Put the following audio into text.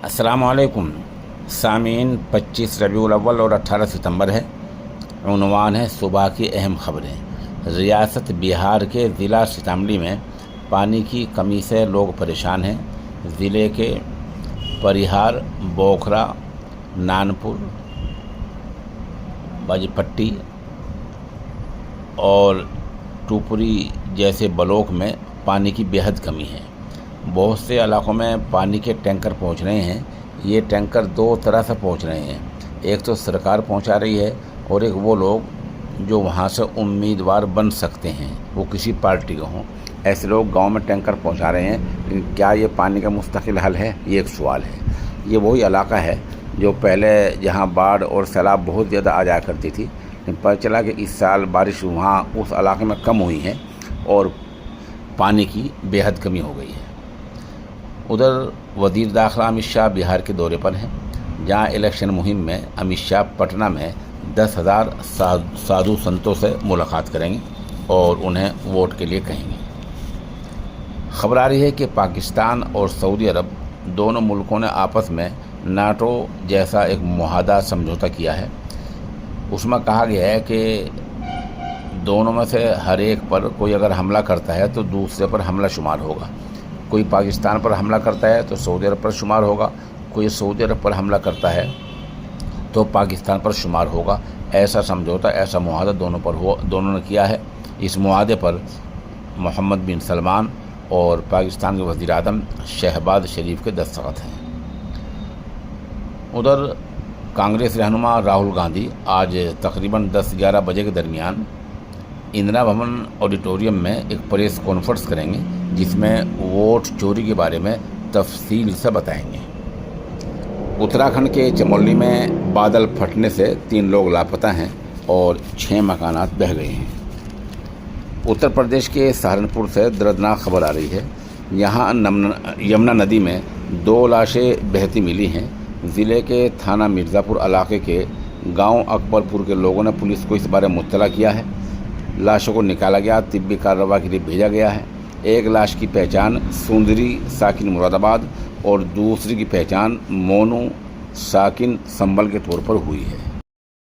अस्सलाम वालेकुम सामीन। 25 रबीउल अव्वल और 18 सितंबर है। उन्वान है सुबह की अहम खबरें। रियासत बिहार के ज़िला सीतामढ़ी में पानी की कमी से लोग परेशान हैं। ज़िले के परिहार, बोखरा, नानपुर, बाजपट्टी और टुपरी जैसे ब्लॉक में पानी की बेहद कमी है। बहुत से इलाकों में पानी के टैंकर पहुंच रहे हैं। ये टैंकर दो तरह से पहुंच रहे हैं, एक तो सरकार पहुंचा रही है और एक वो लोग जो वहां से उम्मीदवार बन सकते हैं, वो किसी पार्टी के हों, ऐसे लोग गांव में टैंकर पहुंचा रहे हैं। लेकिन क्या ये पानी का मुस्तकिल हल है, ये एक सवाल है। ये वही इलाका है जो पहले जहाँ बाढ़ और सैलाब बहुत ज़्यादा आ जाया करती थी, लेकिन पता चला कि इस साल बारिश वहाँ उस इलाके में कम हुई है और पानी की बेहद कमी हो गई है। उधर वज़ीर दाखिला अमित शाह बिहार के दौरे पर हैं, जहां इलेक्शन मुहिम में अमित शाह पटना में 10,000 साधु संतों से मुलाकात करेंगे और उन्हें वोट के लिए कहेंगे। खबर आ रही है कि पाकिस्तान और सऊदी अरब दोनों मुल्कों ने आपस में नाटो जैसा एक मुआहदा समझौता किया है। उसमें कहा गया है कि दोनों में से हर एक पर कोई अगर हमला करता है तो दूसरे पर हमला शुमार होगा। कोई पाकिस्तान पर हमला करता है तो सऊदी अरब पर शुमार होगा, कोई सऊदी अरब पर हमला करता है तो पाकिस्तान पर शुमार होगा। ऐसा समझौता, ऐसा मुआहदा दोनों ने किया है। इस मुआहदे पर मोहम्मद बिन सलमान और पाकिस्तान के वज़ीर आज़म शहबाज शरीफ के दस्तखत हैं। उधर कांग्रेस रहनुमा राहुल गांधी आज तकरीबन 10-11 बजे के दरमियान इंदिरा भवन ऑडिटोरियम में एक प्रेस कॉन्फ्रेंस करेंगे, जिसमें वोट चोरी के बारे में तफसील से बताएंगे। उत्तराखंड के चमोली में बादल फटने से 3 लोग लापता हैं और 6 मकानात बह गए हैं। उत्तर प्रदेश के सहारनपुर से दर्दनाक खबर आ रही है। यहाँ यमुना नदी में 2 लाशें बहती मिली हैं। ज़िले के थाना मिर्ज़ापुर इलाके के गांव अकबरपुर के लोगों ने पुलिस को इस बारे में मुत्तला किया है। लाशों को निकाला गया, तिब्बी कार्रवाई के लिए भेजा गया है। एक लाश की पहचान सुंदरी साकिन मुरादाबाद और दूसरी की पहचान मोनू साकिन संबल के तौर पर हुई है।